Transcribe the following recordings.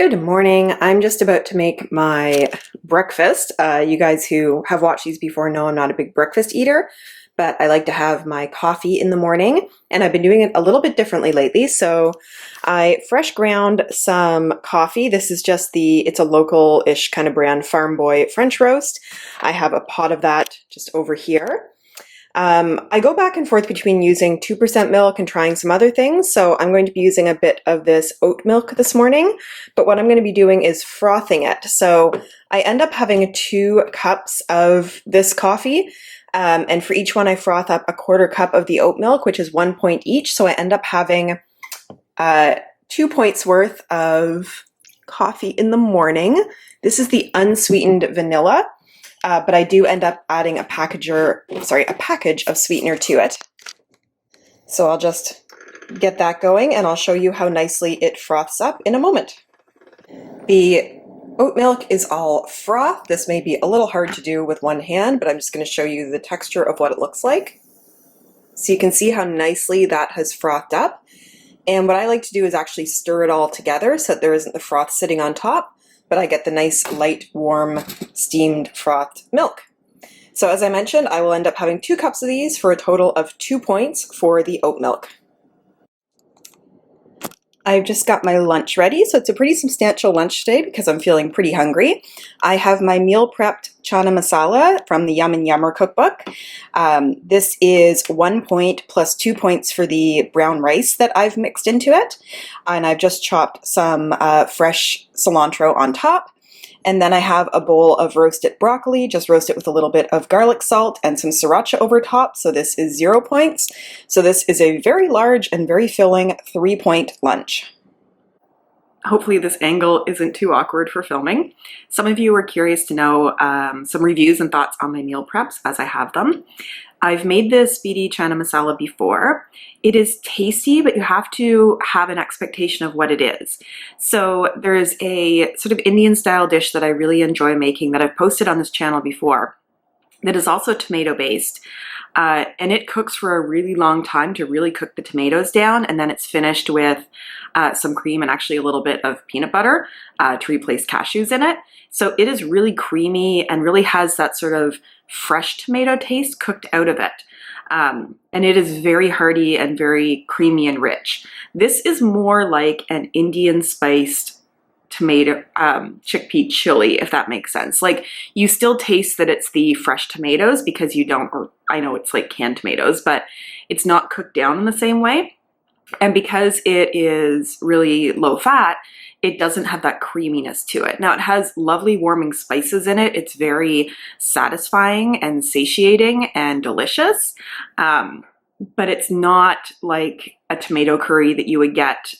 Good morning. I'm just about to make my breakfast. You guys who have watched these before know I'm not a big breakfast eater, but I like to have my coffee in the morning, and I've been doing it a little bit differently lately. So I fresh ground some coffee. This is just it's a local-ish kind of brand, Farm Boy French roast. I have a pot of that just over here. I go back and forth between using 2% milk and trying some other things, so I'm going to be using a bit of this oat milk this morning, but what I'm going to be doing is frothing it. So I end up having 2 cups of this coffee, and for each one I froth up a 1/4 cup of the oat milk, which is 1 point each, so I end up having 2 points worth of coffee in the morning. This is the unsweetened vanilla. But I do end up adding a package of sweetener to it. So I'll just get that going and I'll show you how nicely it froths up in a moment. The oat milk is all froth. This may be a little hard to do with one hand, but I'm just going to show you the texture of what it looks like. So you can see how nicely that has frothed up. And what I like to do is actually stir it all together so that there isn't the froth sitting on top, but I get the nice light, warm, steamed frothed milk. So as I mentioned, I will end up having 2 cups of these for a total of 2 points for the oat milk. I've just got my lunch ready, so it's a pretty substantial lunch today because I'm feeling pretty hungry. I have my meal prepped chana masala from the Yum and Yummer cookbook. This is 1 point plus 2 points for the brown rice that I've mixed into it. And I've just chopped some fresh cilantro on top. And then I have a bowl of roasted broccoli, just roast it with a little bit of garlic salt and some sriracha over top. So this is 0 points. So this is a very large and very filling 3-point lunch. Hopefully this angle isn't too awkward for filming. Some of you were curious to know some reviews and thoughts on my meal preps as I have them. I've made this speedy chana masala before. It is tasty, but you have to have an expectation of what it is. So there's a sort of Indian style dish that I really enjoy making that I've posted on this channel before that is also tomato based. And it cooks for a really long time to really cook the tomatoes down, and then it's finished with some cream and actually a little bit of peanut butter to replace cashews in it. So it is really creamy and really has that sort of fresh tomato taste cooked out of it. And it is very hearty and very creamy and rich. This is more like an Indian spiced tomato chickpea chili, if that makes sense. Like, you still taste that it's the fresh tomatoes because you don't, or I know it's like canned tomatoes, but it's not cooked down in the same way. And because it is really low fat, it doesn't have that creaminess to it. Now, it has lovely warming spices in it. It's very satisfying and satiating and delicious. But it's not like a tomato curry that you would get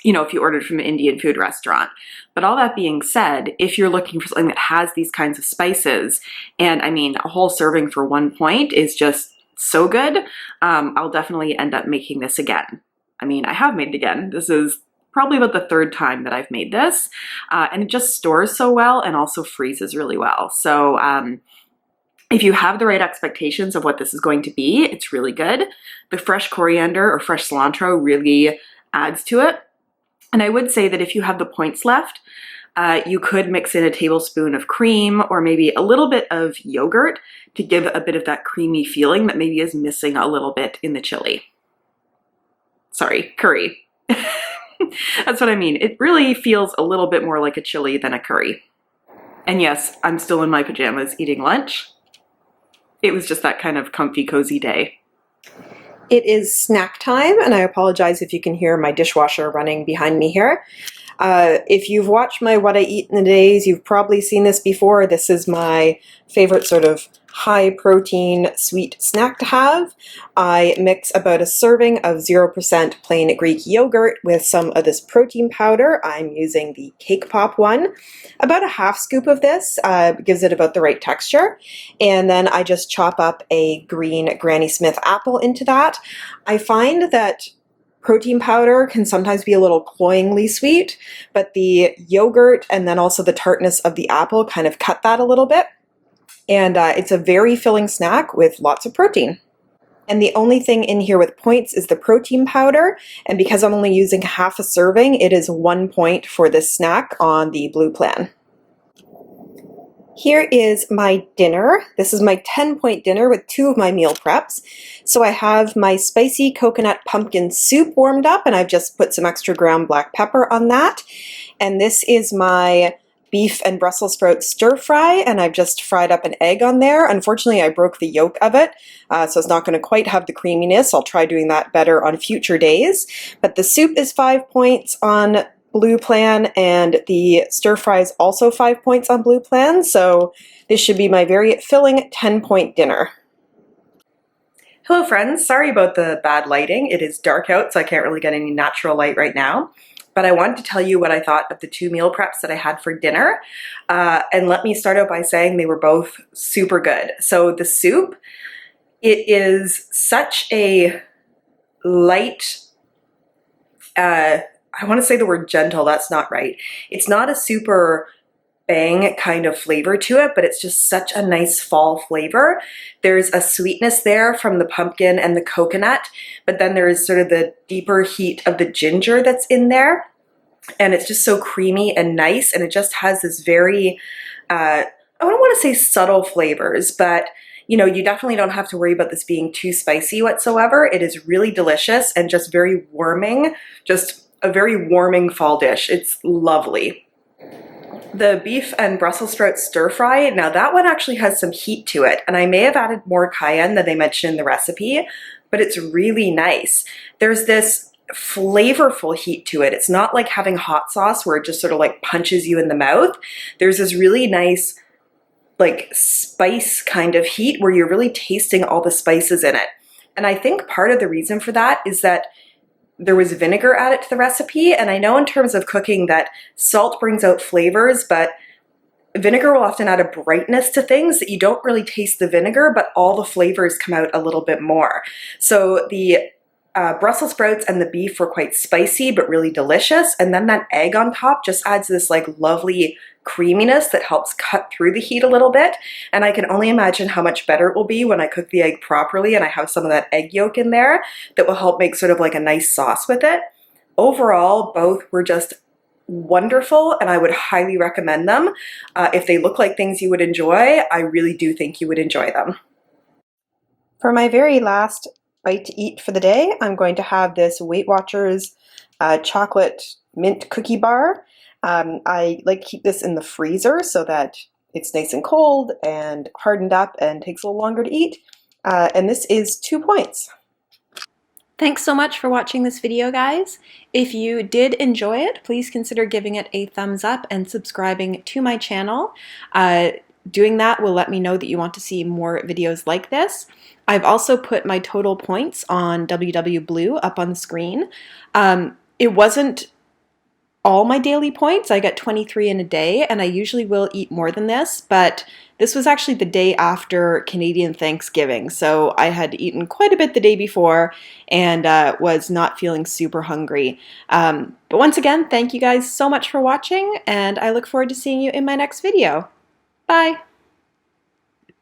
you know, if you ordered from an Indian food restaurant. But all that being said, if you're looking for something that has these kinds of spices, and I mean, a whole serving for 1 point is just so good, I'll definitely end up making this again. I mean, I have made it again. This is probably about the 3rd time that I've made this, and it just stores so well and also freezes really well. So if you have the right expectations of what this is going to be, it's really good. The fresh coriander or fresh cilantro really adds to it. And I would say that if you have the points left, you could mix in a tablespoon of cream or maybe a little bit of yogurt to give a bit of that creamy feeling that maybe is missing a little bit in the chili. Sorry, curry. That's what I mean. It really feels a little bit more like a chili than a curry. And yes, I'm still in my pajamas eating lunch. It was just that kind of comfy, cozy day. It is snack time, and I apologize if you can hear my dishwasher running behind me here. If you've watched my What I Eat in the Days, you've probably seen this before. This is my favorite sort of high protein sweet snack to have. I mix about a serving of 0% plain Greek yogurt with some of this protein powder. I'm using the Cake Pop one. About a 1/2 scoop of this gives it about the right texture. And then I just chop up a green Granny Smith apple into that. I find that protein powder can sometimes be a little cloyingly sweet, but the yogurt and then also the tartness of the apple kind of cut that a little bit. And it's a very filling snack with lots of protein. And the only thing in here with points is the protein powder, and because I'm only using half a serving, it is 1 point for this snack on the Blue plan. Here is my dinner. This is my 10-point dinner with 2 of my meal preps. So I have my spicy coconut pumpkin soup warmed up, and I've just put some extra ground black pepper on that. And this is my beef and Brussels sprout stir fry, and I've just fried up an egg on there. Unfortunately, I broke the yolk of it, so it's not going to quite have the creaminess. I'll try doing that better on future days. But the soup is 5 points on Blue plan, and the stir fry is also 5 points on Blue plan, so this should be my very filling 10-point dinner. Hello friends, sorry about the bad lighting. It is dark out, so I can't really get any natural light right now. But I wanted to tell you what I thought of the 2 meal preps that I had for dinner. And let me start out by saying they were both super good. So the soup, it is such a light, I want to say the word gentle, that's not right. It's not a super bang kind of flavor to it, but it's just such a nice fall flavor. There's a sweetness there from the pumpkin and the coconut, but then there is sort of the deeper heat of the ginger that's in there. And it's just so creamy and nice, and it just has this very, I don't want to say subtle flavors, but you know, you definitely don't have to worry about this being too spicy whatsoever. It is really delicious and just very warming, just a very warming fall dish. It's lovely. The beef and Brussels sprout stir fry, now that one actually has some heat to it, and I may have added more cayenne than they mentioned in the recipe, but it's really nice. There's this flavorful heat to it. It's not like having hot sauce where it just sort of like punches you in the mouth. There's this really nice like spice kind of heat where you're really tasting all the spices in it. And I think part of the reason for that is that there was vinegar added to the recipe, and I know in terms of cooking that salt brings out flavors, but vinegar will often add a brightness to things that you don't really taste the vinegar, but all the flavors come out a little bit more. So the Brussels sprouts and the beef were quite spicy but really delicious, and then that egg on top just adds this like lovely creaminess that helps cut through the heat a little bit. And I can only imagine how much better it will be when I cook the egg properly and I have some of that egg yolk in there that will help make sort of like a nice sauce with it. Overall, both were just wonderful, and I would highly recommend them. If they look like things you would enjoy, I really do think you would enjoy them. For my very last bite to eat for the day, I'm going to have this Weight Watchers chocolate mint cookie bar. I like to keep this in the freezer so that it's nice and cold and hardened up and takes a little longer to eat. And this is 2 points. Thanks so much for watching this video, guys. If you did enjoy it, please consider giving it a thumbs up and subscribing to my channel. Doing that will let me know that you want to see more videos like this. I've also put my total points on mywwblue up on the screen. It wasn't all my daily points. I get 23 in a day, and I usually will eat more than this, but this was actually the day after Canadian Thanksgiving, so I had eaten quite a bit the day before and was not feeling super hungry. But once again, thank you guys so much for watching, and I look forward to seeing you in my next video. Bye!